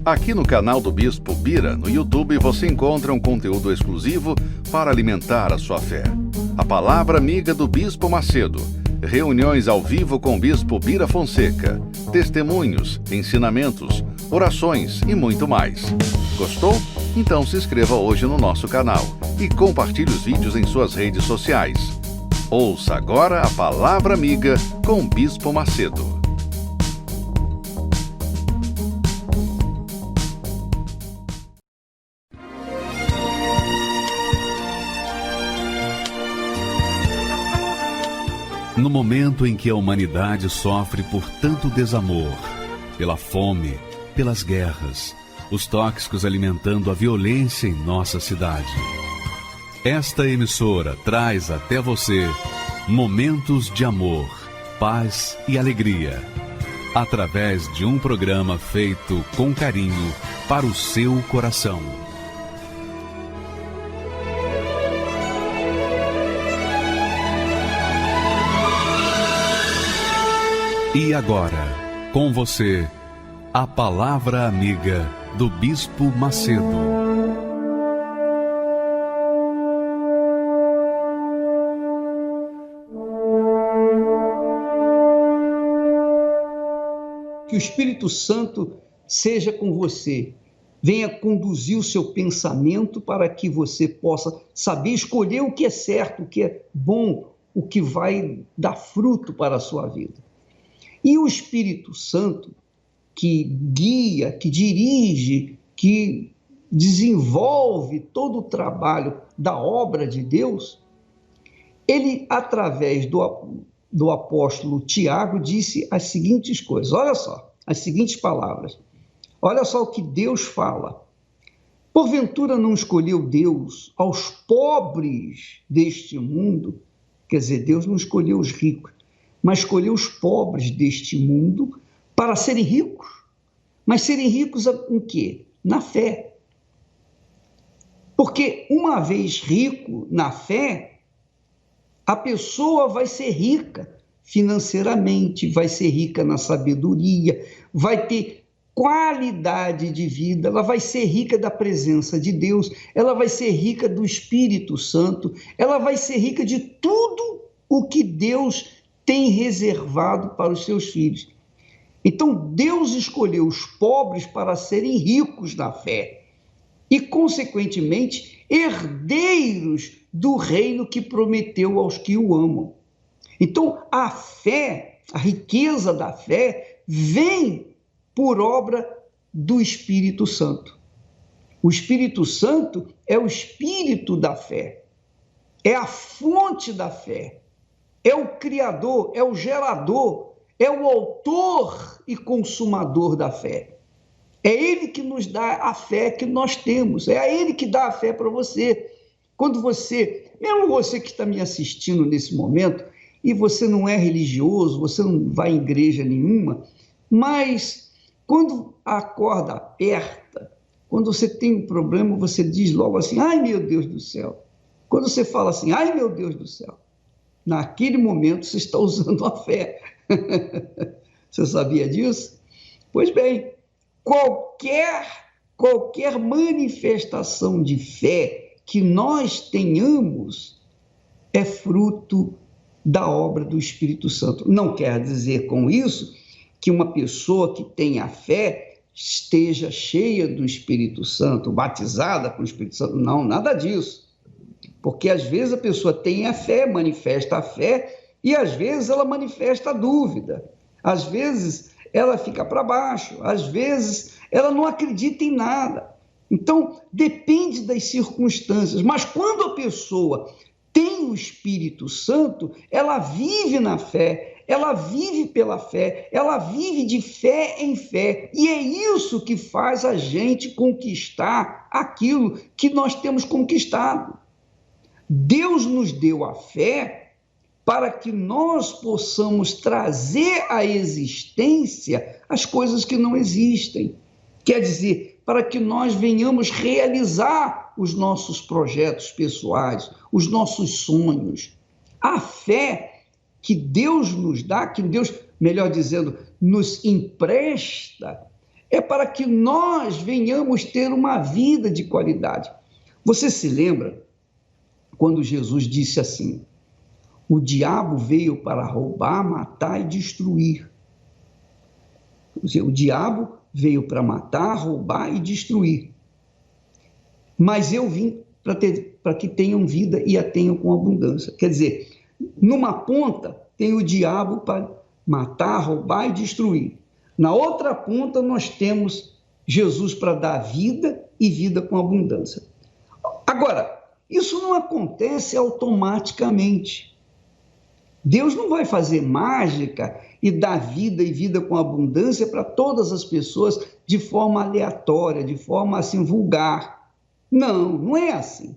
Aqui no canal do Bispo Bira, no YouTube, você encontra um conteúdo exclusivo para alimentar a sua fé. A Palavra Amiga do Bispo Macedo. Reuniões ao vivo com o Bispo Bira Fonseca. Testemunhos, ensinamentos, orações e muito mais. Gostou? Então se inscreva hoje no nosso canal e compartilhe os vídeos em suas redes sociais. Ouça agora a Palavra Amiga com o Bispo Macedo. No momento em que a humanidade sofre por tanto desamor, pela fome, pelas guerras, os tóxicos alimentando a violência em nossa cidade, esta emissora traz até você momentos de amor, paz e alegria, através de um programa feito com carinho para o seu coração. E agora, com você, a Palavra Amiga do Bispo Macedo. Que o Espírito Santo seja com você, venha conduzir o seu pensamento para que você possa saber escolher o que é certo, o que é bom, o que vai dar fruto para a sua vida. E o Espírito Santo, que guia, que dirige, que desenvolve todo o trabalho da obra de Deus, ele, através do apóstolo Tiago, disse as seguintes coisas. Olha só, as seguintes palavras. Olha só o que Deus fala. Porventura não escolheu Deus aos pobres deste mundo? Quer dizer, Deus não escolheu os ricos, mas escolheu os pobres deste mundo para serem ricos. Mas serem ricos em quê? Na fé. Porque uma vez rico na fé, a pessoa vai ser rica financeiramente, vai ser rica na sabedoria, vai ter qualidade de vida, ela vai ser rica da presença de Deus, ela vai ser rica do Espírito Santo, ela vai ser rica de tudo o que Deus tem reservado para os seus filhos. Então, Deus escolheu os pobres para serem ricos na fé e, consequentemente, herdeiros do reino que prometeu aos que o amam. Então, a fé, a riqueza da fé, vem por obra do Espírito Santo. O Espírito Santo é o espírito da fé, é a fonte da fé, é o criador, é o gerador, é o autor e consumador da fé. É ele que nos dá a fé que nós temos, é a ele que dá a fé para você. Quando você, mesmo você que está me assistindo nesse momento, e você não é religioso, você não vai em igreja nenhuma, mas quando a corda aperta, quando você tem um problema, você diz logo assim, ai meu Deus do céu. Quando você fala assim, ai meu Deus do céu, naquele momento você está usando a fé. Você sabia disso? Pois bem, qualquer manifestação de fé que nós tenhamos é fruto da obra do Espírito Santo. Não quer dizer com isso que uma pessoa que tenha fé esteja cheia do Espírito Santo, batizada com o Espírito Santo. Não, nada disso. Porque às vezes a pessoa tem a fé, manifesta a fé, e às vezes ela manifesta a dúvida. Às vezes ela fica para baixo, às vezes ela não acredita em nada. Então, depende das circunstâncias. Mas quando a pessoa tem o Espírito Santo, ela vive na fé, ela vive pela fé, ela vive de fé em fé. E é isso que faz a gente conquistar aquilo que nós temos conquistado. Deus nos deu a fé para que nós possamos trazer à existência as coisas que não existem. Quer dizer, para que nós venhamos realizar os nossos projetos pessoais, os nossos sonhos. A fé que Deus nos dá, que Deus, melhor dizendo, nos empresta, é para que nós venhamos ter uma vida de qualidade. Você se lembra quando Jesus disse assim: o diabo veio para roubar, matar e destruir. O diabo veio para matar, roubar e destruir. Mas eu vim para que tenham vida e a tenham com abundância. Quer dizer, numa ponta tem o diabo para matar, roubar e destruir. Na outra ponta nós temos Jesus para dar vida e vida com abundância. Agora, isso não acontece automaticamente. Deus não vai fazer mágica e dar vida e vida com abundância para todas as pessoas de forma aleatória, de forma assim vulgar. Não, não é assim.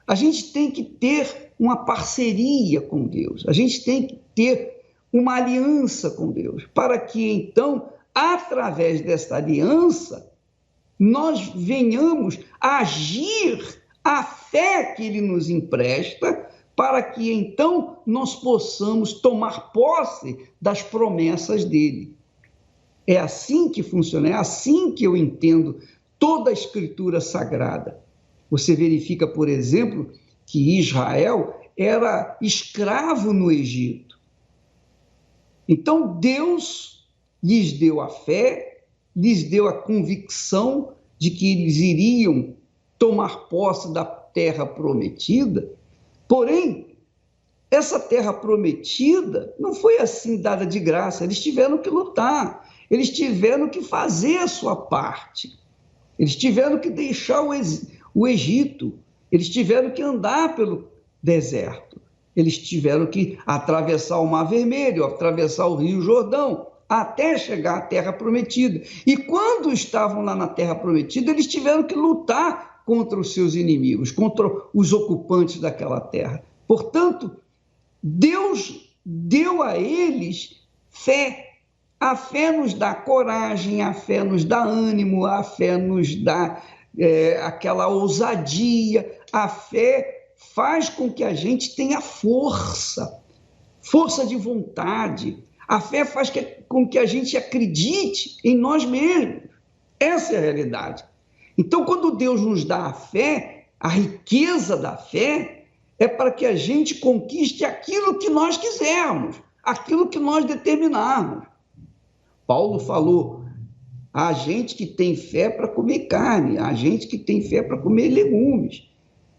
A gente tem que ter uma parceria com Deus, a gente tem que ter uma aliança com Deus, para que então, através desta aliança, nós venhamos a agir a fé que Ele nos empresta, para que então nós possamos tomar posse das promessas dele. É assim que funciona, é assim que eu entendo toda a Escritura Sagrada. Você verifica, por exemplo, que Israel era escravo no Egito. Então Deus lhes deu a fé, lhes deu a convicção de que eles iriam tomar posse da terra prometida. Porém, essa terra prometida não foi assim dada de graça, eles tiveram que lutar, eles tiveram que fazer a sua parte, eles tiveram que deixar o Egito, eles tiveram que andar pelo deserto, eles tiveram que atravessar o Mar Vermelho, atravessar o Rio Jordão, até chegar à terra prometida. E quando estavam lá na terra prometida, eles tiveram que lutar contra os seus inimigos, contra os ocupantes daquela terra. Portanto, Deus deu a eles fé. A fé nos dá coragem, a fé nos dá ânimo, a fé nos dá aquela ousadia, a fé faz com que a gente tenha força de vontade. A fé faz com que a gente acredite em nós mesmos. Essa é a realidade. Então, quando Deus nos dá a fé, a riqueza da fé, é para que a gente conquiste aquilo que nós quisermos, aquilo que nós determinarmos. Paulo falou, há gente que tem fé para comer carne, há gente que tem fé para comer legumes.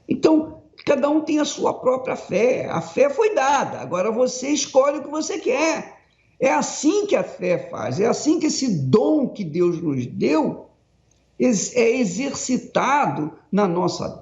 Então, cada um tem a sua própria fé, a fé foi dada, agora você escolhe o que você quer. É assim que a fé faz, é assim que esse dom que Deus nos deu é exercitado na nossa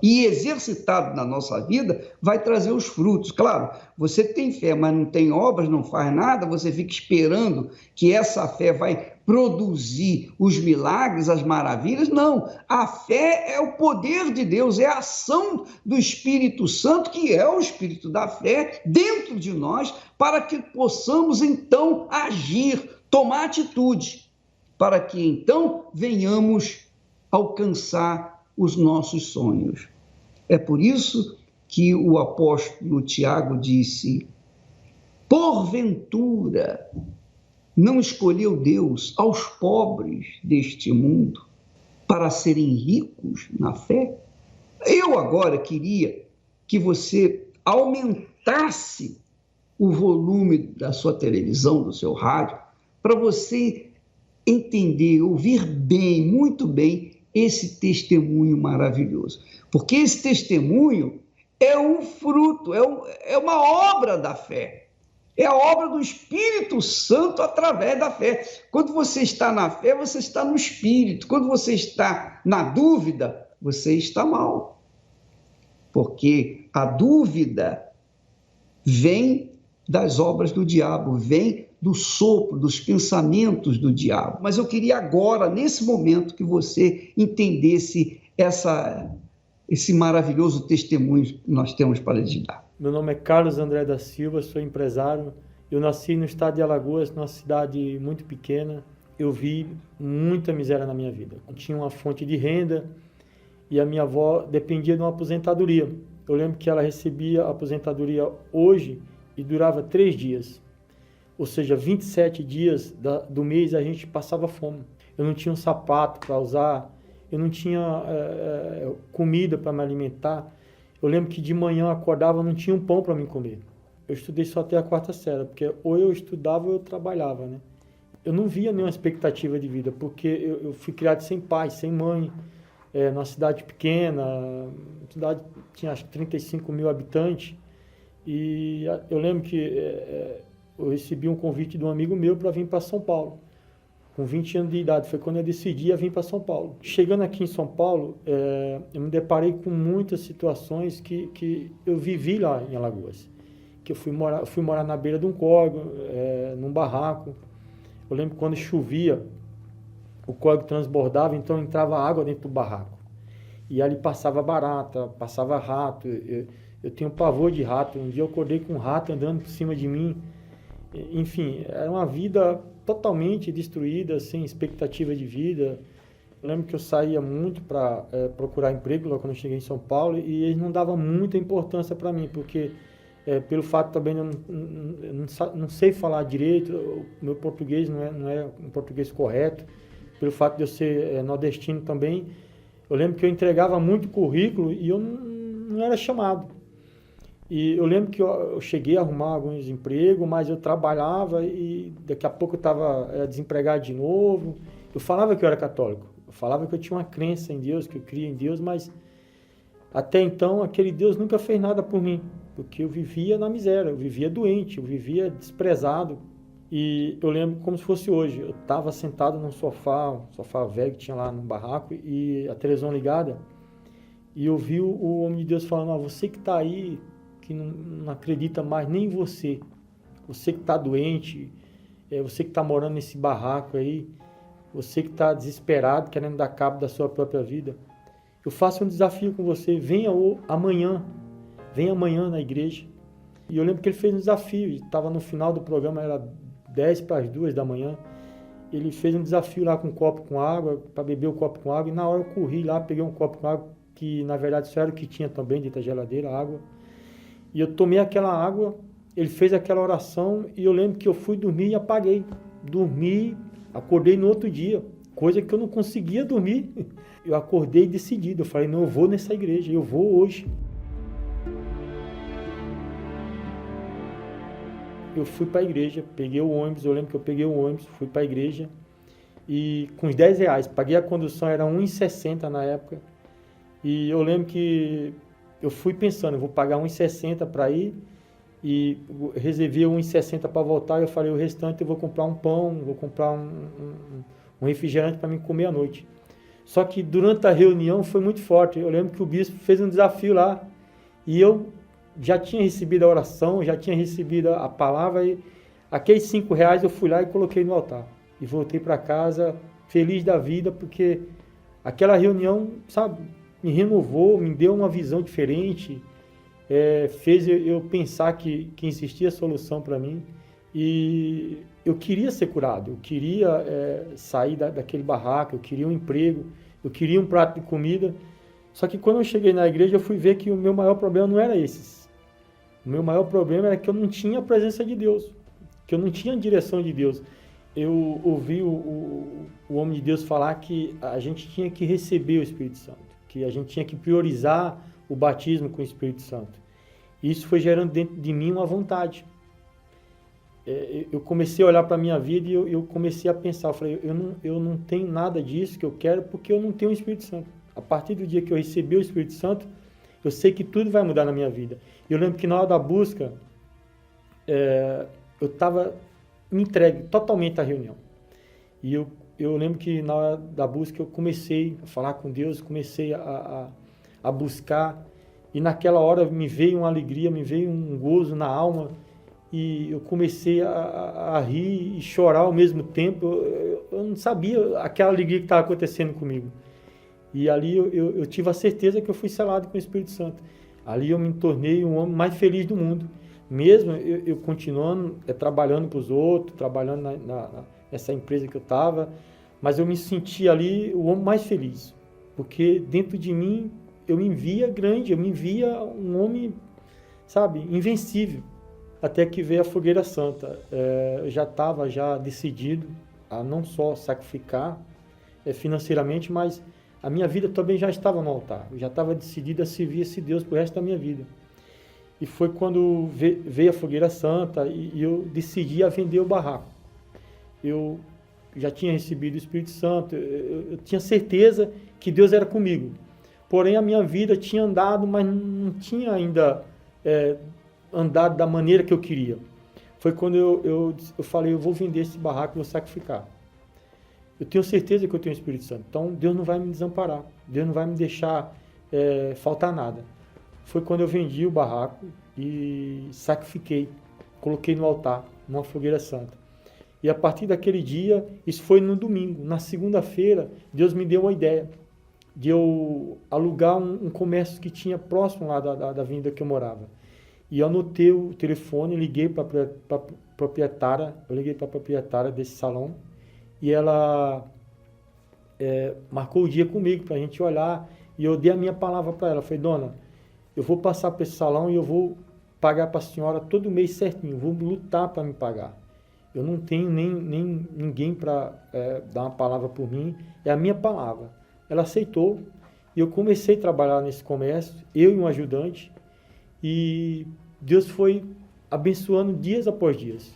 vida, vai trazer os frutos. Claro, você tem fé, mas não tem obras, não faz nada, você fica esperando que essa fé vai produzir os milagres, as maravilhas. Não, a fé é o poder de Deus, é a ação do Espírito Santo, que é o Espírito da fé, dentro de nós, para que possamos então agir, tomar atitude, para que então venhamos alcançar os nossos sonhos. É por isso que o apóstolo Tiago disse: porventura não escolheu Deus aos pobres deste mundo para serem ricos na fé? Eu agora queria que você aumentasse o volume da sua televisão, do seu rádio, para você entender, ouvir bem, muito bem, esse testemunho maravilhoso. Porque esse testemunho é um fruto, é uma obra da fé. É a obra do Espírito Santo através da fé. Quando você está na fé, você está no Espírito. Quando você está na dúvida, você está mal. Porque a dúvida vem das obras do diabo, vem do sopro, dos pensamentos do diabo. Mas eu queria agora, nesse momento, que você entendesse esse maravilhoso testemunho que nós temos para lhe dar. Meu nome é Carlos André da Silva, sou empresário. Eu nasci no estado de Alagoas, numa cidade muito pequena. Eu vi muita miséria na minha vida. Eu tinha uma fonte de renda e a minha avó dependia de uma aposentadoria. Eu lembro que ela recebia a aposentadoria hoje e durava 3 dias. ou seja, 27 dias do mês a gente passava fome. Eu não tinha um sapato para usar, eu não tinha comida para me alimentar. Eu lembro que de manhã eu acordava, não tinha um pão para me comer. Eu estudei só até a 4ª série, porque ou eu estudava ou eu trabalhava, né? Eu não via nenhuma expectativa de vida, porque eu fui criado sem pai, sem mãe, numa cidade pequena, cidade tinha acho que 35 mil habitantes, e eu lembro que eu recebi um convite de um amigo meu para vir para São Paulo, com 20 anos de idade, foi quando eu decidi vir para São Paulo. Chegando aqui em São Paulo, eu me deparei com muitas situações que eu vivi lá em Alagoas, que eu fui morar na beira de um córrego, num barraco. Eu lembro quando chovia, o córrego transbordava, então entrava água dentro do barraco. E ali passava barata, passava rato. Eu tenho pavor de rato. Um dia eu acordei com um rato andando por cima de mim. Enfim, era uma vida totalmente destruída, sem expectativa de vida. Eu lembro que eu saía muito para procurar emprego lá quando eu cheguei em São Paulo e eles não davam muita importância para mim, porque pelo fato também eu não sei falar direito, o meu português não é um português correto, pelo fato de eu ser nordestino também. Eu lembro que eu entregava muito currículo e eu não era chamado. E eu lembro que eu cheguei a arrumar alguns empregos, mas eu trabalhava e daqui a pouco eu estava desempregado de novo. Eu falava que eu era católico, eu falava que eu tinha uma crença em Deus, que eu cria em Deus, mas até então aquele Deus nunca fez nada por mim, porque eu vivia na miséria, eu vivia doente, eu vivia desprezado. E eu lembro como se fosse hoje, eu estava sentado num sofá, um sofá velho que tinha lá no barraco, e a televisão ligada, e eu vi o homem de Deus falando: você que está aí, que não acredita mais nem em você, você que está doente, você que está morando nesse barraco aí, você que está desesperado, querendo dar cabo da sua própria vida, eu faço um desafio com você, venha amanhã na igreja. E eu lembro que ele fez um desafio, estava no final do programa, era 10 para as 2 da manhã, ele fez um desafio lá com um copo com água, para beber o copo com água, e na hora eu corri lá, peguei um copo com água, que na verdade só era o que tinha também dentro da geladeira, água, e eu tomei aquela água, ele fez aquela oração, e eu lembro que eu fui dormir e apaguei, dormi, acordei no outro dia, coisa que eu não conseguia dormir, eu acordei decidido, eu falei: não, eu vou nessa igreja, eu vou hoje. Eu fui para a igreja, peguei o ônibus, eu lembro que eu peguei o ônibus, fui para a igreja, e com os R$10, paguei a condução, era R$1,60 na época, e eu lembro que eu fui pensando, eu vou pagar R$1,60 para ir, e reservei R$1,60 para voltar, e eu falei: o restante eu vou comprar um pão, vou comprar um refrigerante para mim comer à noite. Só que durante a reunião foi muito forte, eu lembro que o bispo fez um desafio lá, e eu já tinha recebido a oração, já tinha recebido a palavra, e aqueles R$5 eu fui lá e coloquei no altar. E voltei para casa feliz da vida, porque aquela reunião, sabe, me renovou, me deu uma visão diferente, fez eu pensar que existia solução para mim. E eu queria ser curado, eu queria sair daquele barraco, eu queria um emprego, eu queria um prato de comida. Só que quando eu cheguei na igreja, eu fui ver que o meu maior problema não era esses. O meu maior problema era que eu não tinha a presença de Deus, que eu não tinha a direção de Deus. Eu ouvi o homem de Deus falar que a gente tinha que receber o Espírito Santo, que a gente tinha que priorizar o batismo com o Espírito Santo. Isso foi gerando dentro de mim uma vontade. Eu comecei a olhar para a minha vida e eu comecei a pensar, eu falei: eu não tenho nada disso que eu quero, porque eu não tenho o Espírito Santo. A partir do dia que eu recebi o Espírito Santo, eu sei que tudo vai mudar na minha vida. Eu lembro que na hora da busca, eu estava me entregue totalmente à reunião. E eu lembro que na hora da busca eu comecei a falar com Deus, comecei a buscar. E naquela hora me veio uma alegria, me veio um gozo na alma. E eu comecei a rir e chorar ao mesmo tempo. Eu não sabia aquela alegria que estava acontecendo comigo. E ali eu tive a certeza que eu fui selado com o Espírito Santo. Ali eu me tornei o homem mais feliz do mundo. Mesmo eu continuando trabalhando para os outros, trabalhando nessa empresa que eu estava, mas eu me senti ali o homem mais feliz. Porque dentro de mim eu me via grande, eu me via um homem, sabe, invencível. até que veio a Fogueira Santa. Eu já estava decidido a não só sacrificar financeiramente, mas a minha vida também já estava no altar. Eu já estava decidido a servir esse Deus pro resto da minha vida. E foi quando veio a Fogueira Santa e eu decidi a vender o barraco. Eu já tinha recebido o Espírito Santo, eu tinha certeza que Deus era comigo. Porém, a minha vida tinha andado, mas não tinha ainda andado da maneira que eu queria. Foi quando eu falei, eu vou vender esse barraco e vou sacrificar. Eu tenho certeza que eu tenho o Espírito Santo. Então, Deus não vai me desamparar. Deus não vai me deixar faltar nada. Foi quando eu vendi o barraco e sacrifiquei. Coloquei no altar, numa fogueira santa. E a partir daquele dia, isso foi no domingo. Na segunda-feira, Deus me deu uma ideia de eu alugar um comércio que tinha próximo lá da avenida que eu morava. E eu anotei o telefone, liguei para a proprietária, desse salão, e ela marcou o dia comigo para a gente olhar, e eu dei a minha palavra para ela. Falei, dona, eu vou passar para esse salão e eu vou pagar para a senhora todo mês certinho, vou lutar para me pagar. Eu não tenho nem ninguém para dar uma palavra por mim, é a minha palavra. Ela aceitou e eu comecei a trabalhar nesse comércio, eu e um ajudante, e Deus foi abençoando dias após dias.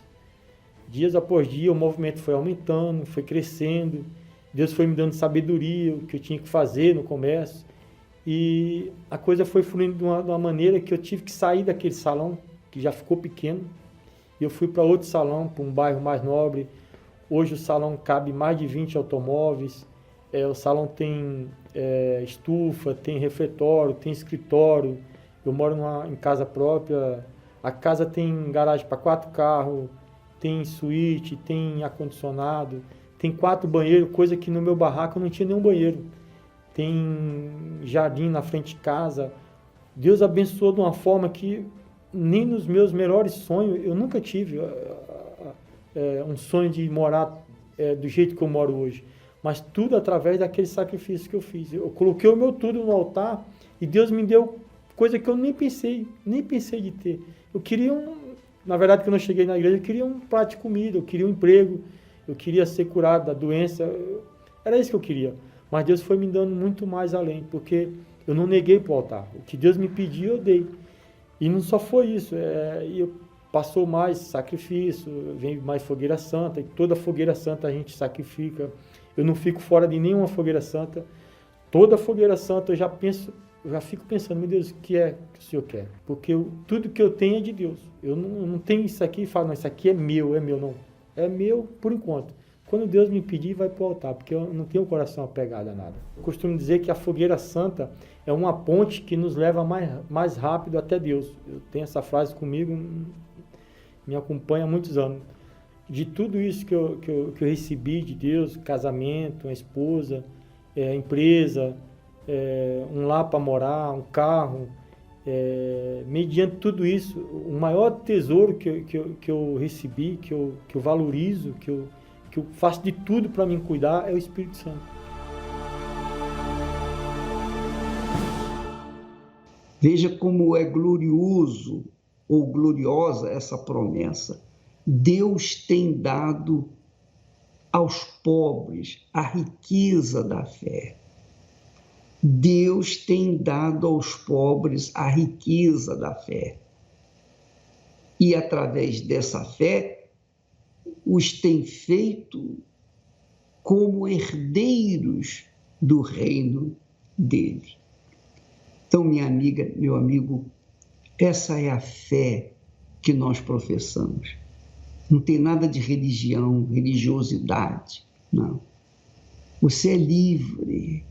Dias após dia o movimento foi aumentando, foi crescendo, Deus foi me dando sabedoria, o que eu tinha que fazer no comércio, e a coisa foi fluindo de uma maneira que eu tive que sair daquele salão, que já ficou pequeno, e eu fui para outro salão, para um bairro mais nobre. Hoje o salão cabe mais de 20 automóveis, o salão tem estufa, tem refeitório, tem escritório, eu moro em casa própria, a casa tem garagem para 4 carros, tem suíte, tem ar-condicionado, tem 4 banheiros, coisa que no meu barraco não tinha nenhum banheiro. Tem jardim na frente de casa. Deus abençoou de uma forma que nem nos meus melhores sonhos, eu nunca tive um sonho de morar do jeito que eu moro hoje. Mas tudo através daquele sacrifício que eu fiz. Eu coloquei o meu tudo no altar e Deus me deu coisa que eu nem pensei de ter. Eu queria na verdade, quando eu cheguei na igreja, eu queria um prato de comida, eu queria um emprego, eu queria ser curado da doença, era isso que eu queria. Mas Deus foi me dando muito mais além, porque eu não neguei para o altar. O que Deus me pediu, eu dei. E não só foi isso, passou mais sacrifício, vem mais fogueira santa, e toda fogueira santa a gente sacrifica. Eu não fico fora de nenhuma fogueira santa. Toda fogueira santa eu já fico pensando, meu Deus, o que é que o Senhor quer? Porque tudo que eu tenho é de Deus. Eu não tenho isso aqui e falo, não, isso aqui é meu, não. É meu por enquanto. Quando Deus me pedir, vai para o altar, porque eu não tenho o coração apegado a nada. Eu costumo dizer que a fogueira santa é uma ponte que nos leva mais rápido até Deus. Eu tenho essa frase comigo, me acompanha há muitos anos. De tudo isso que eu recebi de Deus, casamento, uma esposa, empresa, um lar para morar, um carro, mediante tudo isso, o maior tesouro que eu recebi, que eu valorizo, que eu faço de tudo para me cuidar, é o Espírito Santo. Veja como é glorioso ou gloriosa essa promessa. Deus tem dado aos pobres a riqueza da fé. Deus tem dado aos pobres a riqueza da fé. E através dessa fé, os tem feito como herdeiros do reino dele. Então, minha amiga, meu amigo, essa é a fé que nós professamos. Não tem nada de religião, religiosidade, não. Você é livre.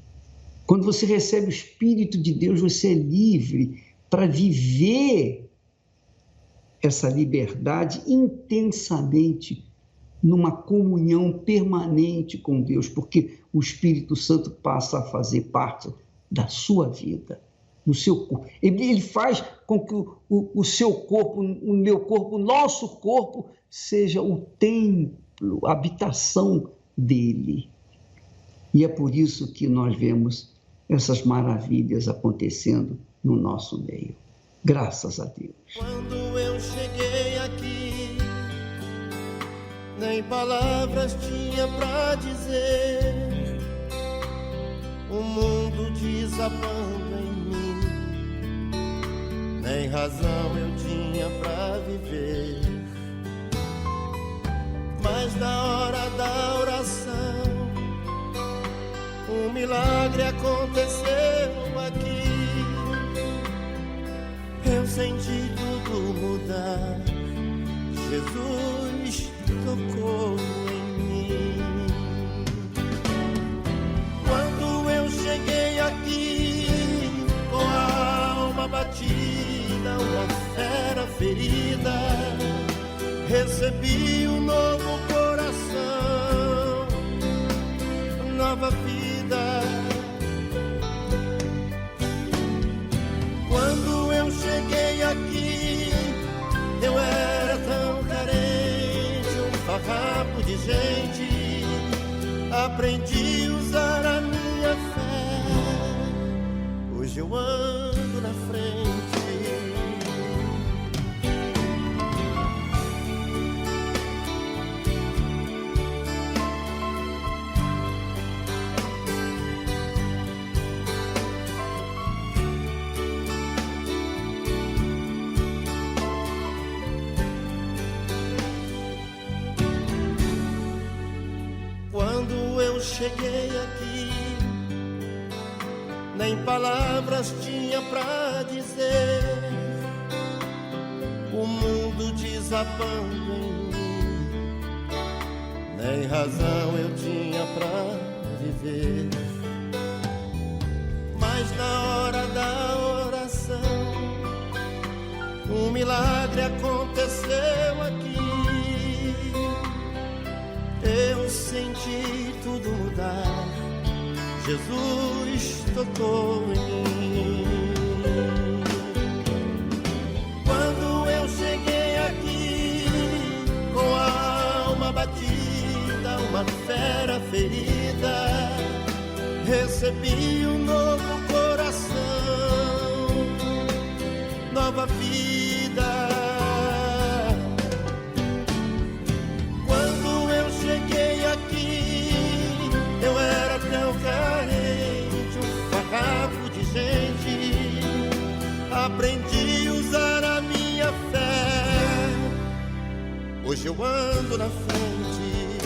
Quando você recebe o Espírito de Deus, você é livre para viver essa liberdade intensamente, numa comunhão permanente com Deus, porque o Espírito Santo passa a fazer parte da sua vida, do seu corpo. Ele faz com que o seu corpo, o meu corpo, o nosso corpo, seja o templo, a habitação dele. E é por isso que nós vemos essas maravilhas acontecendo no nosso meio. Graças a Deus. Quando eu cheguei aqui nem palavras tinha pra dizer. O mundo desabando em mim, nem razão eu tinha pra viver. Mas na hora da oração, um milagre aconteceu aqui. Eu senti tudo mudar, Jesus tocou em mim. Quando eu cheguei aqui, com a alma batida, uma fera ferida, recebi um novo coração, nova vida. Quando eu cheguei aqui, eu era tão carente, um farrapo de gente. Aprendi a usar a minha fé, hoje eu ando na frente. Quando eu cheguei aqui, nem palavras tinha pra dizer. O mundo desabando em mim, nem razão eu tinha pra viver. Mas na hora da oração, um milagre aconteceu aqui. Eu senti tudo mudar, Jesus tocou em mim. Quando eu cheguei aqui, com a alma batida, uma fera ferida, recebi um novo coração, nova vida. Cheguei aqui, eu era tão carente, um farrapo de gente. Aprendi a usar a minha fé, hoje eu ando na frente.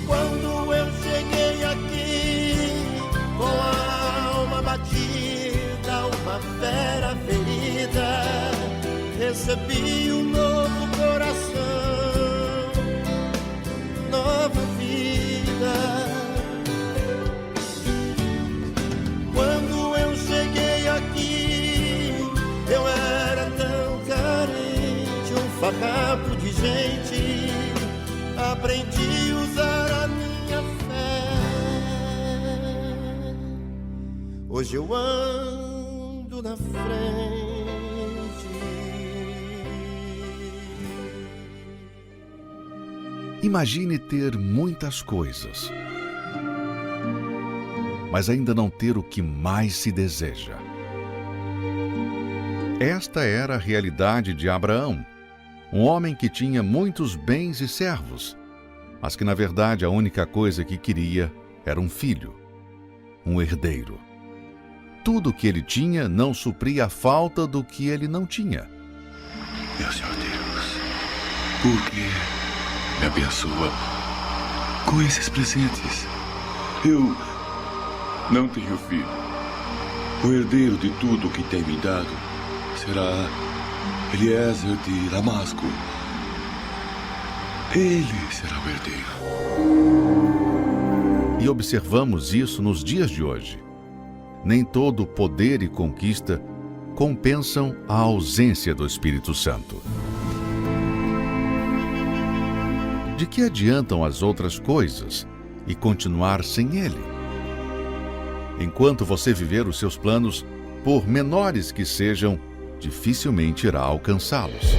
Quando eu cheguei aqui, com a alma batida, uma fera ferida, recebi um novo coração, nova vida. Quando eu cheguei aqui, eu era tão carente, um farrapo de gente. Aprendi a usar a minha fé, hoje eu ando na frente. Imagine ter muitas coisas, mas ainda não ter o que mais se deseja. Esta era a realidade de Abraão, um homem que tinha muitos bens e servos, mas que na verdade a única coisa que queria era um filho, um herdeiro. Tudo o que ele tinha não supria a falta do que ele não tinha. Meu Senhor Deus, por que me abençoa com esses presentes? Eu não tenho filho. O herdeiro de tudo que tem me dado será Eliezer de Damasco. Ele será o herdeiro. E observamos isso nos dias de hoje. Nem todo poder e conquista compensam a ausência do Espírito Santo. De que adiantam as outras coisas e continuar sem ele? Enquanto você viver os seus planos, por menores que sejam, dificilmente irá alcançá-los.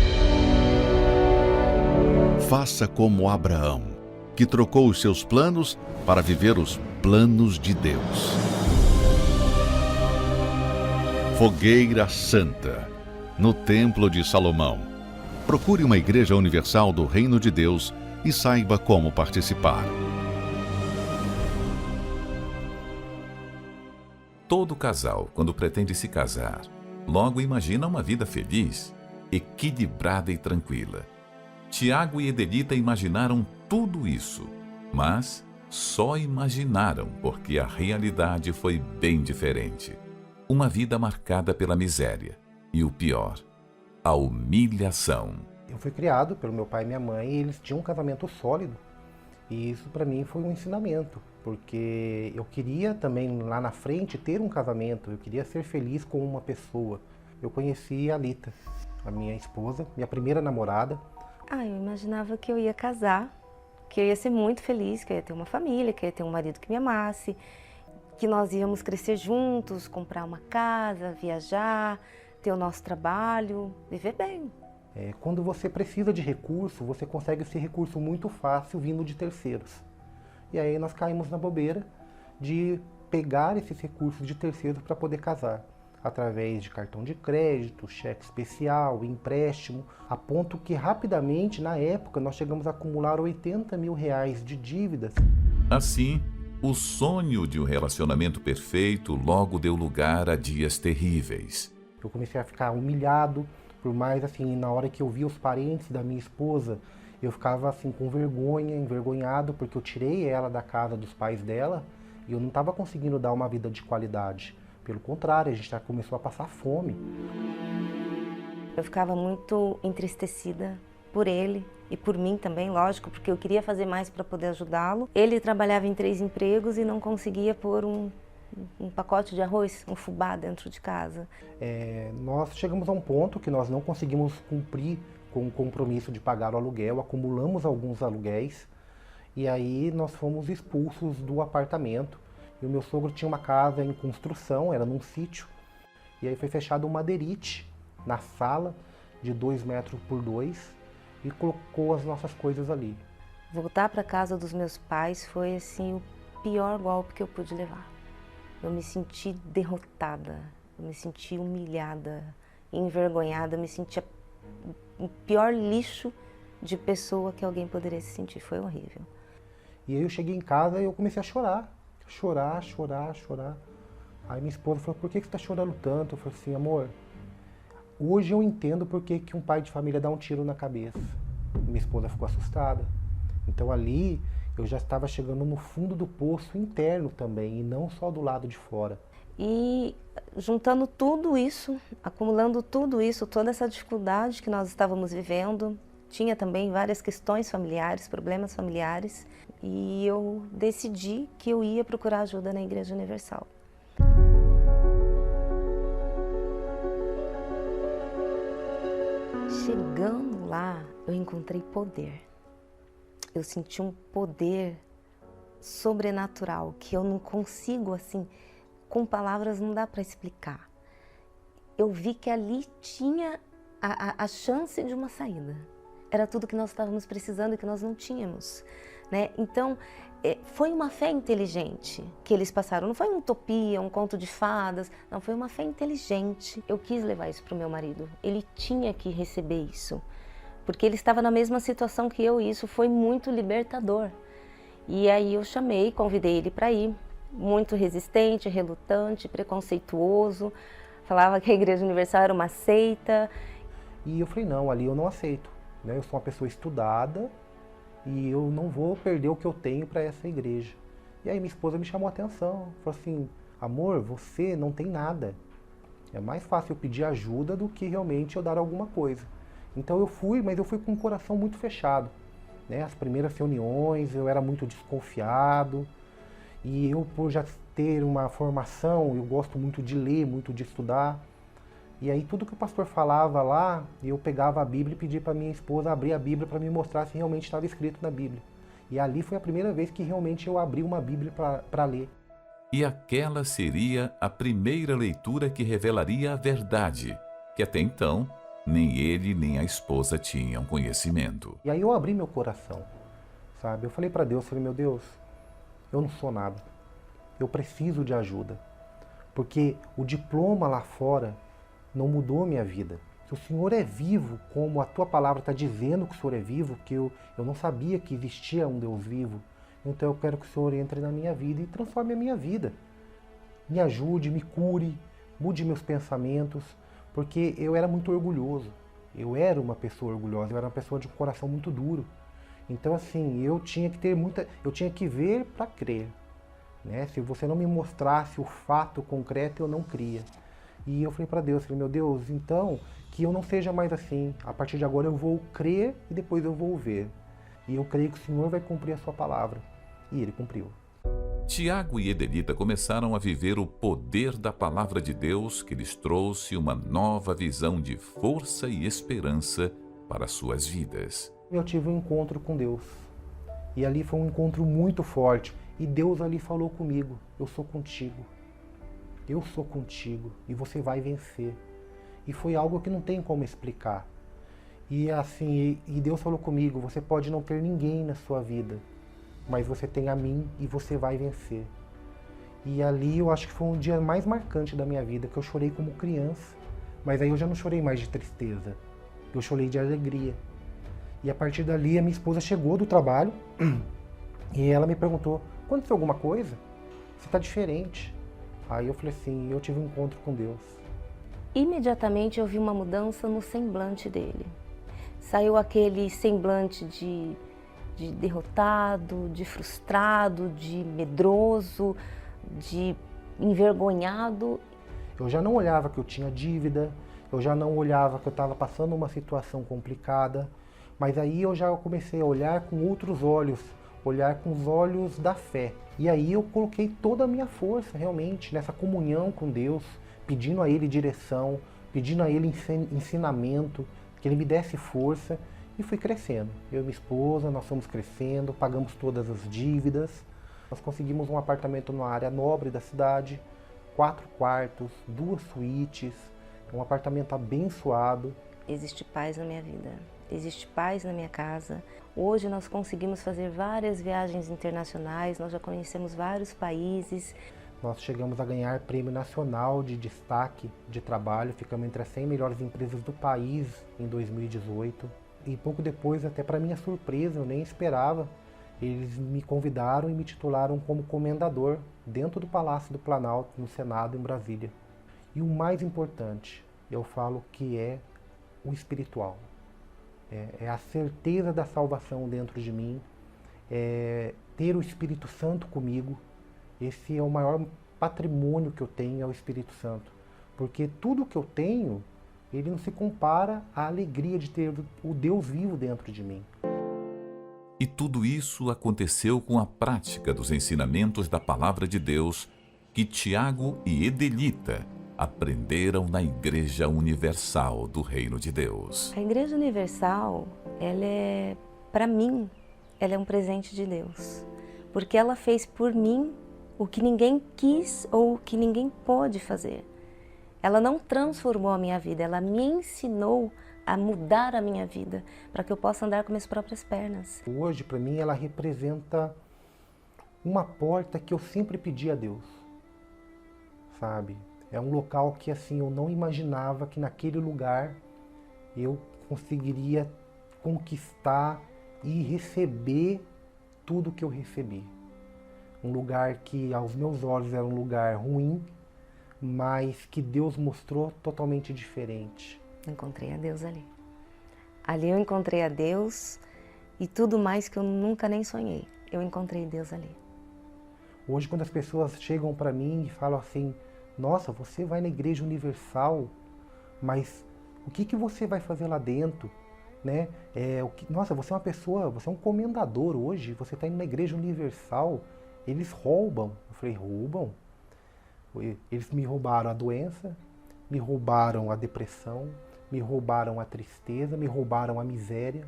Faça como Abraão, que trocou os seus planos para viver os planos de Deus. Fogueira Santa, no Templo de Salomão. Procure uma Igreja Universal do Reino de Deus e saiba como participar. Todo casal, quando pretende se casar, logo imagina uma vida feliz, equilibrada e tranquila. Tiago e Edelita imaginaram tudo isso, mas só imaginaram porque a realidade foi bem diferente. Uma vida marcada pela miséria e o pior, a humilhação. Eu fui criado pelo meu pai e minha mãe e eles tinham um casamento sólido. E isso para mim foi um ensinamento, porque eu queria também lá na frente ter um casamento, eu queria ser feliz com uma pessoa. Eu conheci a Alita, a minha esposa, minha primeira namorada. Eu imaginava que eu ia casar, que eu ia ser muito feliz, que eu ia ter uma família, que eu ia ter um marido que me amasse, que nós íamos crescer juntos, comprar uma casa, viajar, ter o nosso trabalho, viver bem. Quando você precisa de recurso, você consegue esse recurso muito fácil vindo de terceiros. E aí nós caímos na bobeira de pegar esses recursos de terceiros para poder casar, através de cartão de crédito, cheque especial, empréstimo, a ponto que rapidamente, na época, nós chegamos a acumular 80 mil reais de dívidas. Assim, o sonho de um relacionamento perfeito logo deu lugar a dias terríveis. Eu comecei a ficar humilhado, por mais assim, na hora que eu via os parentes da minha esposa, eu ficava assim com vergonha, envergonhado, porque eu tirei ela da casa dos pais dela e eu não estava conseguindo dar uma vida de qualidade. Pelo contrário, a gente já começou a passar fome. Eu ficava muito entristecida por ele e por mim também, lógico, porque eu queria fazer mais para poder ajudá-lo. Ele trabalhava em 3 empregos e não conseguia pôr um pacote de arroz, um fubá dentro de casa. Nós chegamos a um ponto que nós não conseguimos cumprir com o compromisso de pagar o aluguel, acumulamos alguns aluguéis e aí nós fomos expulsos do apartamento. E o meu sogro tinha uma casa em construção, era num sítio, e aí foi fechado um madeirite na sala de 2 metros por 2 e colocou as nossas coisas ali. Voltar para casa dos meus pais foi assim o pior golpe que eu pude levar. Eu me senti derrotada, eu me senti humilhada, envergonhada, eu me senti o pior lixo de pessoa que alguém poderia se sentir. Foi horrível. E aí eu cheguei em casa e eu comecei a chorar. Chorar. Aí minha esposa falou, por que você está chorando tanto? Eu falei assim, amor, hoje eu entendo por que um pai de família dá um tiro na cabeça. Minha esposa ficou assustada. Então ali eu já estava chegando no fundo do poço interno também, e não só do lado de fora. E juntando tudo isso, acumulando tudo isso, toda essa dificuldade que nós estávamos vivendo, tinha também várias questões familiares, problemas familiares, e eu decidi que eu ia procurar ajuda na Igreja Universal. Chegando lá, eu encontrei poder. Eu senti um poder sobrenatural que eu não consigo, assim, com palavras não dá para explicar. Eu vi que ali tinha a chance de uma saída. Era tudo que nós estávamos precisando e que nós não tínhamos, né? Então, foi uma fé inteligente que eles passaram. Não foi uma utopia, um conto de fadas, não, foi uma fé inteligente. Eu quis levar isso para o meu marido. Ele tinha que receber isso, porque ele estava na mesma situação que eu e isso foi muito libertador. E aí eu chamei, convidei ele para ir, muito resistente, relutante, preconceituoso, falava que a Igreja Universal era uma seita. E eu falei, não, ali eu não aceito. Eu sou uma pessoa estudada e eu não vou perder o que eu tenho para essa igreja. E aí minha esposa me chamou a atenção, falou assim, amor, você não tem nada. É mais fácil eu pedir ajuda do que realmente eu dar alguma coisa. Então eu fui, mas eu fui com o coração muito fechado. As primeiras reuniões eu era muito desconfiado e eu, por já ter uma formação, eu gosto muito de ler, muito de estudar. E aí tudo que o pastor falava lá, eu pegava a Bíblia e pedia para minha esposa abrir a Bíblia para me mostrar se realmente estava escrito na Bíblia. E ali foi a primeira vez que realmente eu abri uma Bíblia para ler. E aquela seria a primeira leitura que revelaria a verdade, que até então nem ele nem a esposa tinham conhecimento. E aí eu abri meu coração, sabe? Eu falei para Deus, meu Deus, eu não sou nada. Eu preciso de ajuda. Porque o diploma lá fora não mudou minha vida. se o Senhor é vivo, como a tua palavra está dizendo que o Senhor é vivo, que eu não sabia que existia um Deus vivo, então eu quero que o Senhor entre na minha vida e transforme a minha vida. Me ajude, me cure, mude meus pensamentos, porque eu era muito orgulhoso. Eu era uma pessoa orgulhosa, eu era uma pessoa de um coração muito duro. Então assim, eu tinha que ver para crer, né? Se você não me mostrasse o fato concreto, eu não cria. E eu falei para Deus, meu Deus, então que eu não seja mais assim. A partir de agora eu vou crer e depois eu vou ver. E eu creio que o Senhor vai cumprir a sua palavra. E Ele cumpriu. Tiago e Edelita começaram a viver o poder da palavra de Deus, que lhes trouxe uma nova visão de força e esperança para suas vidas. Eu tive um encontro com Deus. E ali foi um encontro muito forte. E Deus ali falou comigo, eu sou contigo. Eu sou contigo e você vai vencer. E foi algo que não tem como explicar. E assim, e Deus falou comigo, você pode não ter ninguém na sua vida, mas você tem a mim e você vai vencer. E ali eu acho que foi um dia mais marcante da minha vida, que eu chorei como criança, mas aí eu já não chorei mais de tristeza, eu chorei de alegria. E a partir dali a minha esposa chegou do trabalho e ela me perguntou, aconteceu alguma coisa? Você está diferente. Aí eu falei assim, eu tive um encontro com Deus. Imediatamente eu vi uma mudança no semblante dele. Saiu aquele semblante de derrotado, de frustrado, de medroso, de envergonhado. Eu já não olhava que eu tinha dívida, eu já não olhava que eu estava passando uma situação complicada, mas aí eu já comecei a olhar com outros olhos, olhar com os olhos da fé. E aí eu coloquei toda a minha força realmente nessa comunhão com Deus, pedindo a Ele direção, pedindo a Ele ensinamento, que Ele me desse força. E fui crescendo. Eu e minha esposa, nós fomos crescendo, pagamos todas as dívidas. Nós conseguimos um apartamento numa área nobre da cidade, 4 quartos, 2 suítes, um apartamento abençoado. Existe paz na minha vida, existe paz na minha casa. Hoje nós conseguimos fazer várias viagens internacionais, nós já conhecemos vários países. Nós chegamos a ganhar prêmio nacional de destaque de trabalho, ficamos entre as 100 melhores empresas do país em 2018. E pouco depois, até para minha surpresa, eu nem esperava, eles me convidaram e me titularam como comendador dentro do Palácio do Planalto, no Senado, em Brasília. E o mais importante, eu falo que é o espiritual. É a certeza da salvação dentro de mim, é ter o Espírito Santo comigo. Esse é o maior patrimônio que eu tenho, é o Espírito Santo. Porque tudo que eu tenho, ele não se compara à alegria de ter o Deus vivo dentro de mim. E tudo isso aconteceu com a prática dos ensinamentos da Palavra de Deus que Tiago e Edelita aprenderam na Igreja Universal do Reino de Deus. A Igreja Universal, ela é, para mim, ela é um presente de Deus. Porque ela fez por mim o que ninguém quis ou o que ninguém pôde fazer. Ela não transformou a minha vida, ela me ensinou a mudar a minha vida, para que eu possa andar com minhas próprias pernas. Hoje, para mim, ela representa uma porta que eu sempre pedi a Deus, sabe? É um local que, assim, eu não imaginava que naquele lugar eu conseguiria conquistar e receber tudo que eu recebi. Um lugar que, aos meus olhos, era um lugar ruim, mas que Deus mostrou totalmente diferente. Encontrei a Deus ali. Ali eu encontrei a Deus e tudo mais que eu nunca nem sonhei. Eu encontrei Deus ali. Hoje, quando as pessoas chegam para mim e falam assim, nossa, você vai na Igreja Universal, mas o que você vai fazer lá dentro? Né? Nossa, você é uma pessoa, você é um comendador hoje, você está indo na Igreja Universal, eles roubam. Eu falei, roubam? Eles me roubaram a doença, me roubaram a depressão, me roubaram a tristeza, me roubaram a miséria.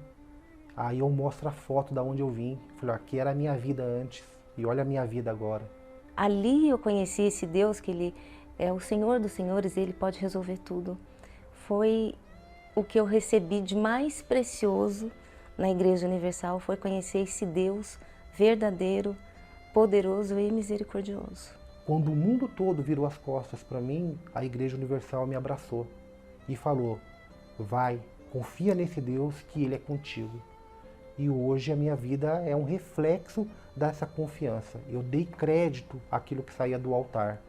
Aí eu mostro a foto da onde eu vim. Falei, aqui era a minha vida antes e olha a minha vida agora. Ali eu conheci esse Deus que Ele é o Senhor dos Senhores e Ele pode resolver tudo. Foi o que eu recebi de mais precioso na Igreja Universal, foi conhecer esse Deus verdadeiro, poderoso e misericordioso. Quando o mundo todo virou as costas para mim, a Igreja Universal me abraçou e falou, vai, confia nesse Deus que Ele é contigo. E hoje a minha vida é um reflexo dessa confiança. Eu dei crédito àquilo que saía do altar.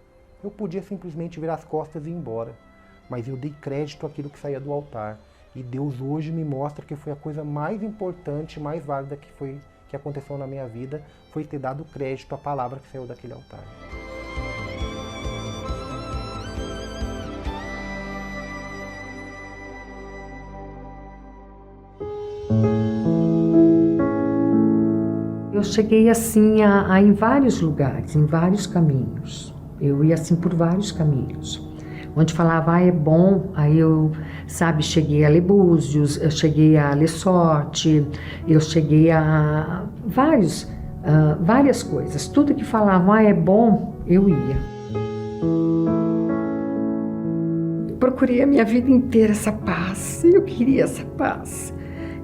Eu podia simplesmente virar as costas e ir embora, mas eu dei crédito àquilo que saía do altar. E Deus hoje me mostra que foi a coisa mais importante, mais válida que aconteceu na minha vida, foi ter dado crédito à palavra que saiu daquele altar. Eu cheguei assim a em vários lugares, em vários caminhos. Eu ia assim por vários caminhos. Onde falava, é bom, aí eu, cheguei a Lebúzios, eu cheguei a Lessorte, eu cheguei a várias coisas. Tudo que falava, é bom, eu ia. Procurei a minha vida inteira essa paz, eu queria essa paz.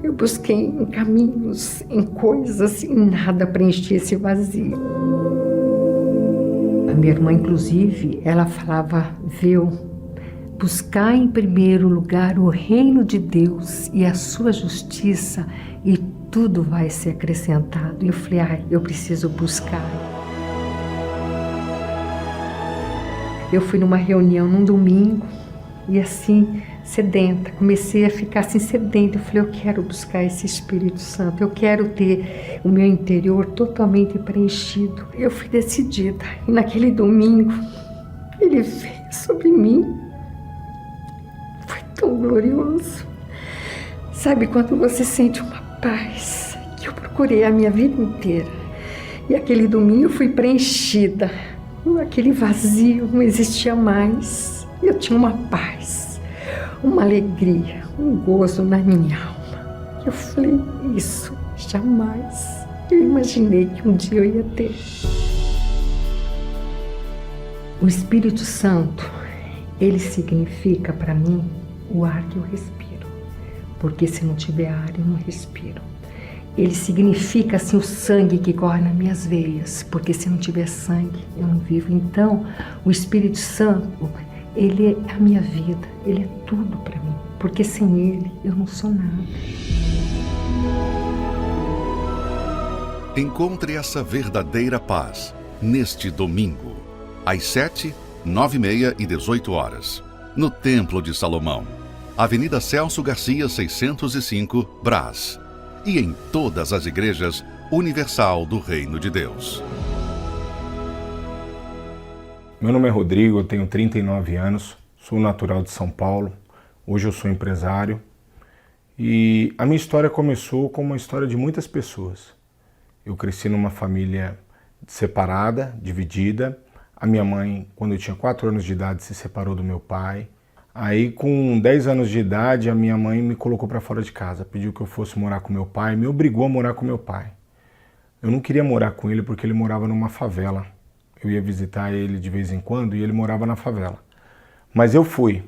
Eu busquei em caminhos, em coisas, e nada preenchia esse vazio. A minha irmã, inclusive, ela falava, buscar em primeiro lugar o reino de Deus e a sua justiça e tudo vai ser acrescentado. E eu falei, eu preciso buscar. Eu fui numa reunião num domingo e assim, sedenta, comecei a ficar assim sedenta. Eu falei, eu quero buscar esse Espírito Santo, eu quero ter o meu interior totalmente preenchido. Eu fui decidida e naquele domingo ele veio sobre mim. Foi tão glorioso. Sabe quando você sente uma paz que eu procurei a minha vida inteira e aquele domingo eu fui preenchida. Aquele vazio não existia mais. Eu tinha uma paz, uma alegria, um gozo na minha alma. Eu falei, isso jamais eu imaginei que um dia eu ia ter. O Espírito Santo, ele significa para mim o ar que eu respiro, porque se não tiver ar eu não respiro. Ele significa assim o sangue que corre nas minhas veias, porque se não tiver sangue eu não vivo. Então, o Espírito Santo, ele é a minha vida, ele é tudo para mim, porque sem ele eu não sou nada. Encontre essa verdadeira paz neste domingo, às 7, 9h30 e 18 horas, no Templo de Salomão, Avenida Celso Garcia, 605, Brás, e em todas as igrejas Universal do Reino de Deus. Meu nome é Rodrigo, eu tenho 39 anos, sou natural de São Paulo, hoje eu sou empresário e a minha história começou como uma história de muitas pessoas. Eu cresci numa família separada, dividida. A minha mãe, quando eu tinha 4 anos de idade, se separou do meu pai. Aí, com 10 anos de idade, a minha mãe me colocou para fora de casa, pediu que eu fosse morar com meu pai, me obrigou a morar com meu pai. Eu não queria morar com ele porque ele morava numa favela. Eu ia visitar ele de vez em quando e ele morava na favela. Mas eu fui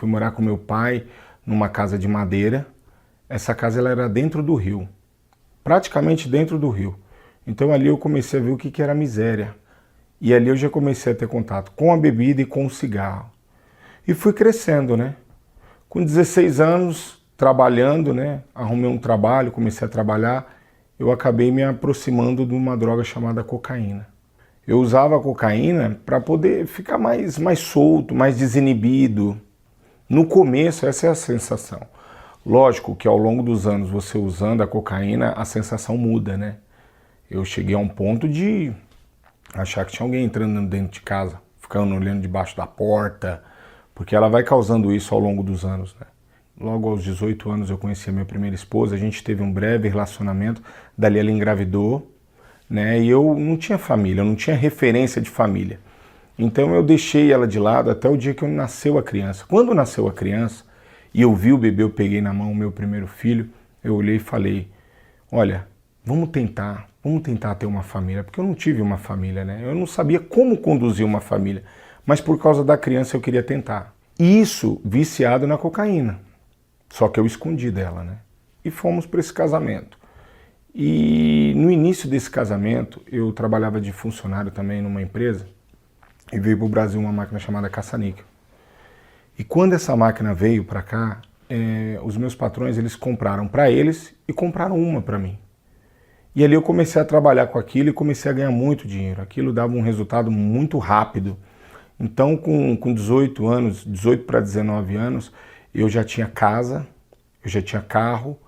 morar com meu pai numa casa de madeira. Essa casa ela era dentro do rio, praticamente dentro do rio. Então ali eu comecei a ver o que era miséria. E ali eu já comecei a ter contato com a bebida e com o cigarro. E fui crescendo, né? Com 16 anos, trabalhando, né? Arrumei um trabalho, comecei a trabalhar. Eu acabei me aproximando de uma droga chamada cocaína. Eu usava a cocaína para poder ficar mais solto, mais desinibido. No começo, essa é a sensação. Lógico que ao longo dos anos, você usando a cocaína, a sensação muda, né? Eu cheguei a um ponto de achar que tinha alguém entrando dentro de casa, ficando olhando debaixo da porta, porque ela vai causando isso ao longo dos anos, né? Logo aos 18 anos eu conheci a minha primeira esposa, a gente teve um breve relacionamento, dali ela engravidou, né? E eu não tinha família, eu não tinha referência de família. Então eu deixei ela de lado até o dia que nasceu a criança. Quando nasceu a criança e eu vi o bebê, eu peguei na mão o meu primeiro filho, eu olhei e falei, olha, vamos tentar ter uma família, porque eu não tive uma família, né? Eu não sabia como conduzir uma família, mas por causa da criança eu queria tentar. Isso viciado na cocaína, só que eu escondi dela, né? E fomos para esse casamento. E no início desse casamento, eu trabalhava de funcionário também numa empresa e veio para o Brasil uma máquina chamada caça-níquel. E quando essa máquina veio para cá, os meus patrões, eles compraram para eles e compraram uma para mim. E ali eu comecei a trabalhar com aquilo e comecei a ganhar muito dinheiro. Aquilo dava um resultado muito rápido. Então, com 18 anos, 18 para 19 anos, eu já tinha casa, eu já tinha carro.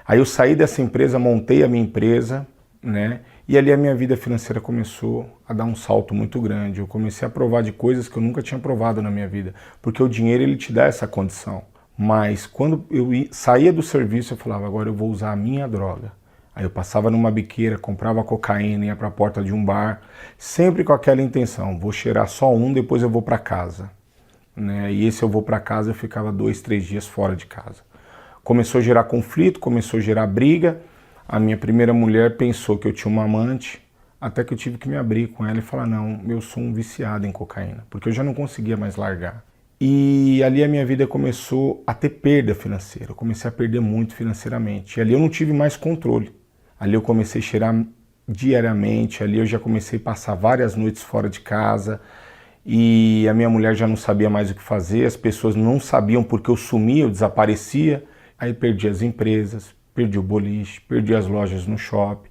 Aí eu saí dessa empresa, montei a minha empresa, né? E ali a minha vida financeira começou a dar um salto muito grande. Eu comecei a provar de coisas que eu nunca tinha provado na minha vida. Porque o dinheiro, ele te dá essa condição. Mas quando eu saía do serviço, eu falava, agora eu vou usar a minha droga. Aí eu passava numa biqueira, comprava cocaína, ia para a porta de um bar, sempre com aquela intenção, vou cheirar só um, depois eu vou para casa. Né? E esse eu vou para casa, eu ficava 2, 3 dias fora de casa. Começou a gerar conflito, começou a gerar briga. A minha primeira mulher pensou que eu tinha uma amante, até que eu tive que me abrir com ela e falar, não, eu sou um viciado em cocaína, porque eu já não conseguia mais largar. E ali a minha vida começou a ter perda financeira, eu comecei a perder muito financeiramente. E ali eu não tive mais controle. Ali eu comecei a cheirar diariamente, ali eu já comecei a passar várias noites fora de casa e a minha mulher já não sabia mais o que fazer, as pessoas não sabiam porque eu sumia, eu desaparecia. Aí perdi as empresas, perdi o boliche, perdi as lojas no shopping,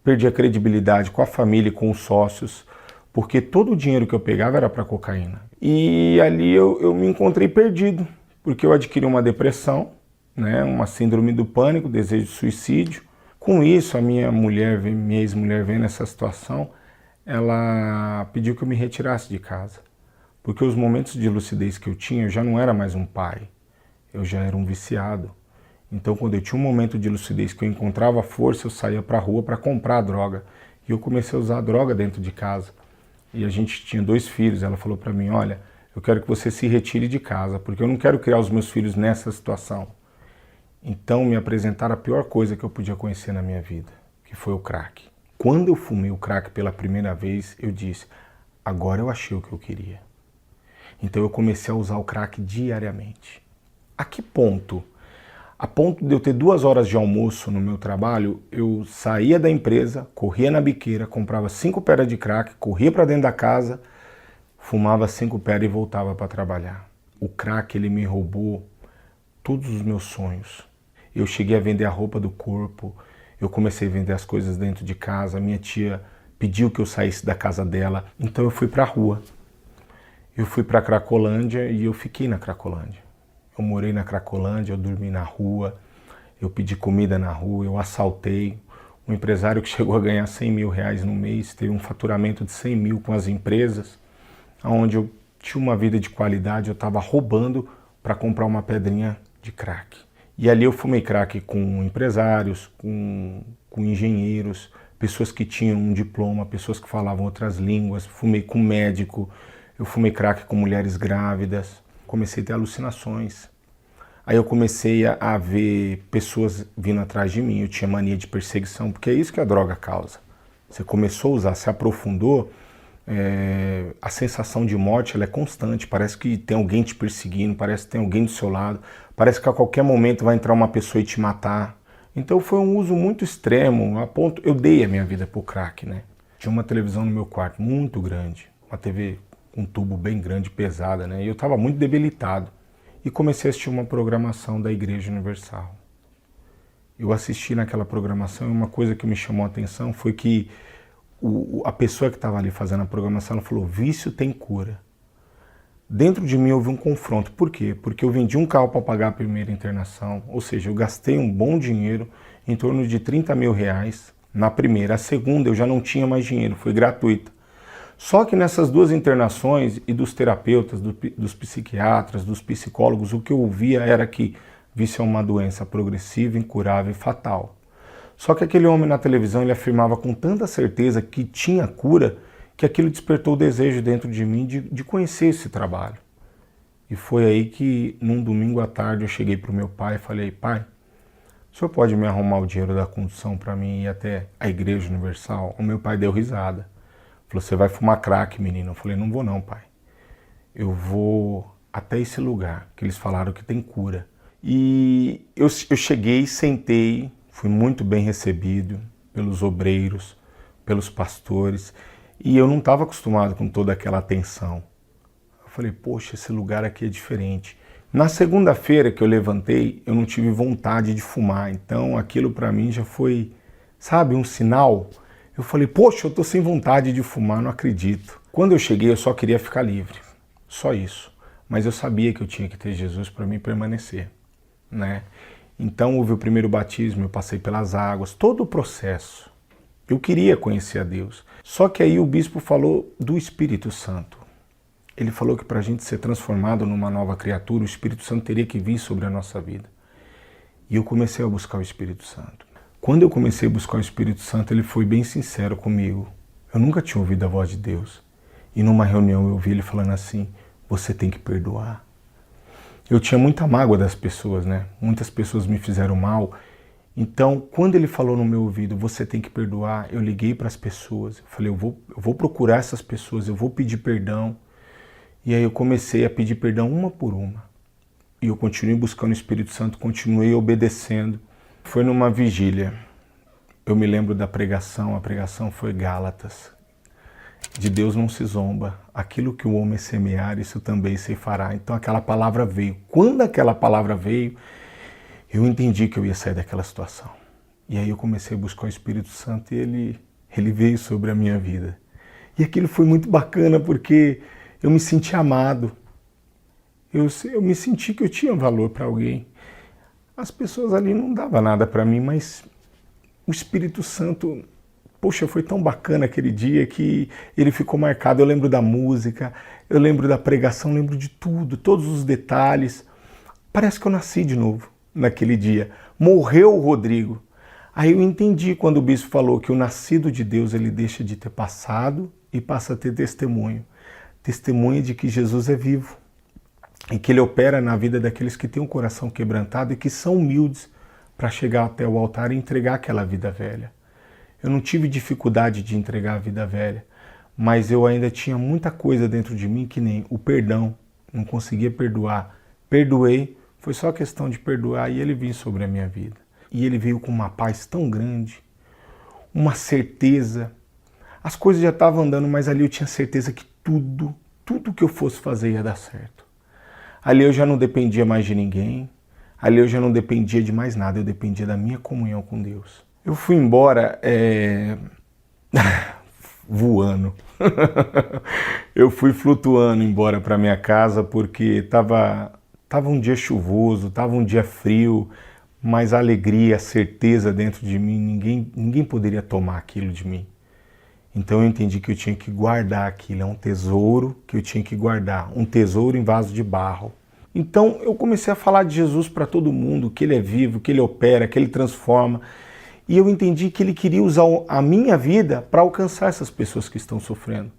perdi a credibilidade com a família e com os sócios, porque todo o dinheiro que eu pegava era para cocaína. E ali eu me encontrei perdido, porque eu adquiri uma depressão, né, uma síndrome do pânico, desejo de suicídio. Com isso, a minha ex-mulher vendo essa situação, ela pediu que eu me retirasse de casa, porque os momentos de lucidez que eu tinha, eu já não era mais um pai, eu já era um viciado. Então, quando eu tinha um momento de lucidez que eu encontrava força, eu saía para a rua para comprar droga. E eu comecei a usar droga dentro de casa. E a gente tinha 2 filhos. Ela falou para mim, olha, eu quero que você se retire de casa, porque eu não quero criar os meus filhos nessa situação. Então, me apresentaram a pior coisa que eu podia conhecer na minha vida, que foi o crack. Quando eu fumei o crack pela primeira vez, eu disse, agora eu achei o que eu queria. Então, eu comecei a usar o crack diariamente. A que ponto? A ponto de eu ter 2 horas de almoço no meu trabalho, eu saía da empresa, corria na biqueira, comprava 5 pedras de crack, corria para dentro da casa, fumava 5 pedras e voltava para trabalhar. O crack, ele me roubou todos os meus sonhos. Eu cheguei a vender a roupa do corpo, eu comecei a vender as coisas dentro de casa, minha tia pediu que eu saísse da casa dela, então eu fui para a rua. Eu fui para a Cracolândia e eu fiquei na Cracolândia. Eu morei na Cracolândia, eu dormi na rua, eu pedi comida na rua, eu assaltei. Um empresário que chegou a ganhar 100 mil reais no mês, teve um faturamento de 100 mil com as empresas, onde eu tinha uma vida de qualidade, eu estava roubando para comprar uma pedrinha de crack. E ali eu fumei crack com empresários, com engenheiros, pessoas que tinham um diploma, pessoas que falavam outras línguas, fumei com médico, eu fumei crack com mulheres grávidas. Comecei a ter alucinações. Aí eu comecei a ver pessoas vindo atrás de mim, eu tinha mania de perseguição, porque é isso que a droga causa. Você começou a usar, se aprofundou, a sensação de morte ela é constante, parece que tem alguém te perseguindo, parece que tem alguém do seu lado, parece que a qualquer momento vai entrar uma pessoa e te matar. Então foi um uso muito extremo, a ponto, eu dei a minha vida pro crack, né? Tinha uma televisão no meu quarto, muito grande, uma TV um tubo bem grande, pesada, né? E eu estava muito debilitado. E comecei a assistir uma programação da Igreja Universal. Eu assisti naquela programação e uma coisa que me chamou a atenção foi que a pessoa que estava ali fazendo a programação, ela falou, vício tem cura. Dentro de mim houve um confronto. Por quê? Porque eu vendi um carro para pagar a primeira internação, ou seja, eu gastei um bom dinheiro, em torno de 30 mil reais na primeira. A segunda eu já não tinha mais dinheiro, foi gratuita. Só que nessas 2 internações e dos terapeutas, dos psiquiatras, dos psicólogos, o que eu ouvia era que vício é uma doença progressiva, incurável e fatal. Só que aquele homem na televisão, ele afirmava com tanta certeza que tinha cura, que aquilo despertou o desejo dentro de mim de conhecer esse trabalho. E foi aí que, num domingo à tarde, eu cheguei para o meu pai e falei, pai, o senhor pode me arrumar o dinheiro da condução para mim ir até a Igreja Universal? O meu pai deu risada. Falou, você vai fumar crack, menino? Eu falei, não vou não, pai. Eu vou até esse lugar, que eles falaram que tem cura. E eu cheguei, sentei, fui muito bem recebido pelos obreiros, pelos pastores, e eu não estava acostumado com toda aquela atenção. Eu falei, poxa, esse lugar aqui é diferente. Na segunda-feira que eu levantei, eu não tive vontade de fumar, então aquilo para mim já foi, sabe, um sinal. Eu falei, poxa, eu tô sem vontade de fumar, não acredito. Quando eu cheguei, eu só queria ficar livre, só isso. Mas eu sabia que eu tinha que ter Jesus para mim permanecer, né? Então houve o primeiro batismo, eu passei pelas águas, todo o processo. Eu queria conhecer a Deus. Só que aí o bispo falou do Espírito Santo. Ele falou que para a gente ser transformado numa nova criatura, o Espírito Santo teria que vir sobre a nossa vida. E eu comecei a buscar o Espírito Santo. Quando eu comecei a buscar o Espírito Santo, ele foi bem sincero comigo. Eu nunca tinha ouvido a voz de Deus. E numa reunião eu ouvi ele falando assim, você tem que perdoar. Eu tinha muita mágoa das pessoas, né? Muitas pessoas me fizeram mal. Então, quando ele falou no meu ouvido, você tem que perdoar, eu liguei para as pessoas. Eu falei, eu vou procurar essas pessoas, eu vou pedir perdão. E aí eu comecei a pedir perdão uma por uma. E eu continuei buscando o Espírito Santo, continuei obedecendo. Foi numa vigília. Eu me lembro da pregação, a pregação foi Gálatas. De Deus não se zomba. Aquilo que o homem semear, isso também se fará. Então aquela palavra veio. Quando aquela palavra veio, eu entendi que eu ia sair daquela situação. E aí eu comecei a buscar o Espírito Santo e ele veio sobre a minha vida. E aquilo foi muito bacana porque eu me senti amado. Eu me senti que eu tinha valor para alguém. As pessoas ali não davam nada para mim, mas o Espírito Santo, poxa, foi tão bacana aquele dia que ele ficou marcado. Eu lembro da música, eu lembro da pregação, lembro de tudo, todos os detalhes. Parece que eu nasci de novo naquele dia. Morreu o Rodrigo. Aí eu entendi quando o bispo falou que o nascido de Deus, ele deixa de ter passado e passa a ter testemunho. Testemunha de que Jesus é vivo e que ele opera na vida daqueles que têm um coração quebrantado e que são humildes para chegar até o altar e entregar aquela vida velha. Eu não tive dificuldade de entregar a vida velha, mas eu ainda tinha muita coisa dentro de mim que nem o perdão, não conseguia perdoar. Perdoei, foi só questão de perdoar e ele veio sobre a minha vida. E ele veio com uma paz tão grande, uma certeza. As coisas já estavam andando, mas ali eu tinha certeza que tudo que eu fosse fazer ia dar certo. Ali eu já não dependia mais de ninguém, ali eu já não dependia de mais nada, eu dependia da minha comunhão com Deus. Eu fui embora voando. Eu fui flutuando embora para minha casa porque tava um dia chuvoso, tava um dia frio, mas a alegria, a certeza dentro de mim, ninguém poderia tomar aquilo de mim. Então eu entendi que eu tinha que guardar aquilo, é um tesouro que eu tinha que guardar, um tesouro em vaso de barro. Então eu comecei a falar de Jesus para todo mundo, que ele é vivo, que ele opera, que ele transforma. E eu entendi que ele queria usar a minha vida para alcançar essas pessoas que estão sofrendo.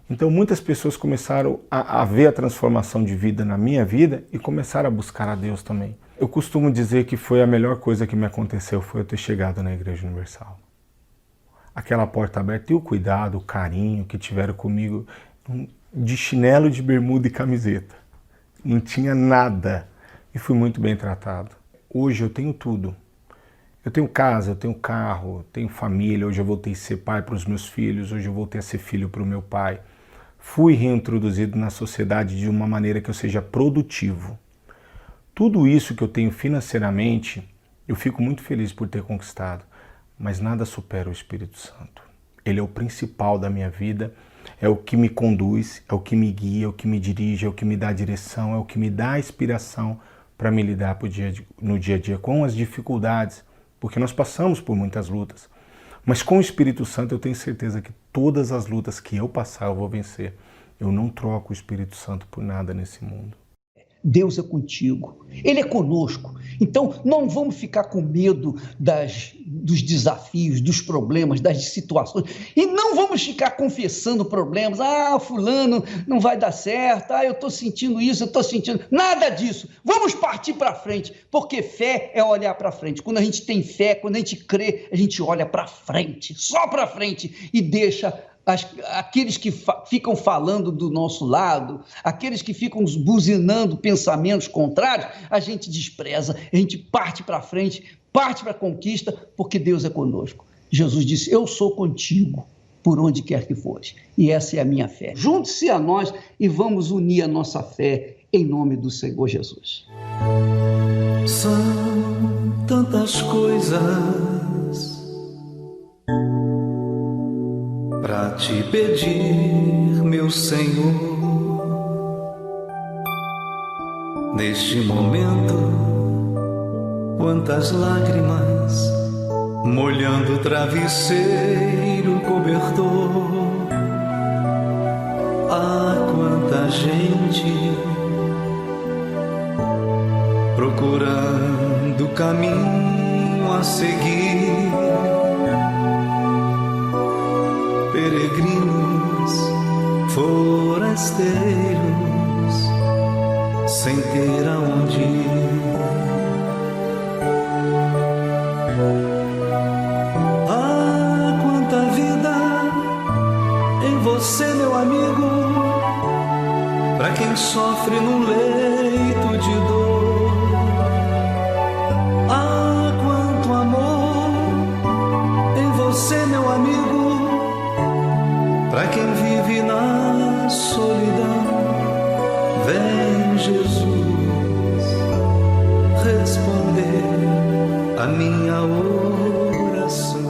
Então muitas pessoas começaram a ver a transformação de vida na minha vida e começaram a buscar a Deus também. Eu costumo dizer que foi a melhor coisa que me aconteceu, foi eu ter chegado na Igreja Universal. Aquela porta aberta e o cuidado, o carinho que tiveram comigo, de chinelo, de bermuda e camiseta. Não tinha nada e fui muito bem tratado. Hoje eu tenho tudo. Eu tenho casa, eu tenho carro, eu tenho família, hoje eu voltei a ser pai para os meus filhos, hoje eu voltei a ser filho para o meu pai. Fui reintroduzido na sociedade de uma maneira que eu seja produtivo. Tudo isso que eu tenho financeiramente, eu fico muito feliz por ter conquistado. Mas nada supera o Espírito Santo. Ele é o principal da minha vida, é o que me conduz, é o que me guia, é o que me dirige, é o que me dá direção, é o que me dá inspiração para me lidar no dia a dia com as dificuldades, porque nós passamos por muitas lutas. Mas com o Espírito Santo eu tenho certeza que todas as lutas que eu passar eu vou vencer. Eu não troco o Espírito Santo por nada nesse mundo. Deus é contigo, Ele é conosco. Então não vamos ficar com medo dos desafios, dos problemas, das situações. E não vamos ficar confessando problemas. Fulano não vai dar certo. Eu estou sentindo isso, eu estou sentindo... Nada disso. Vamos partir para frente, porque fé é olhar para frente. Quando a gente tem fé, quando a gente crê, a gente olha para frente, só para frente e deixa... aqueles que ficam falando do nosso lado, aqueles que ficam buzinando pensamentos contrários, a gente despreza, a gente parte para frente, parte para a conquista, porque Deus é conosco. Jesus disse, eu sou contigo, por onde quer que fores. E essa é a minha fé. Junte-se a nós e vamos unir a nossa fé em nome do Senhor Jesus. São tantas coisas para te pedir, meu Senhor. Neste momento, quantas lágrimas molhando o travesseiro cobertor. Ah, quanta gente procurando caminho a seguir. Peregrinos, forasteiros, sem ter aonde ir. Ah, quanta vida em você, meu amigo, pra quem sofre num leito de dor. Ah, quanto amor em você, meu amigo, pra quem vive na solidão. Vem, Jesus, responder a minha oração.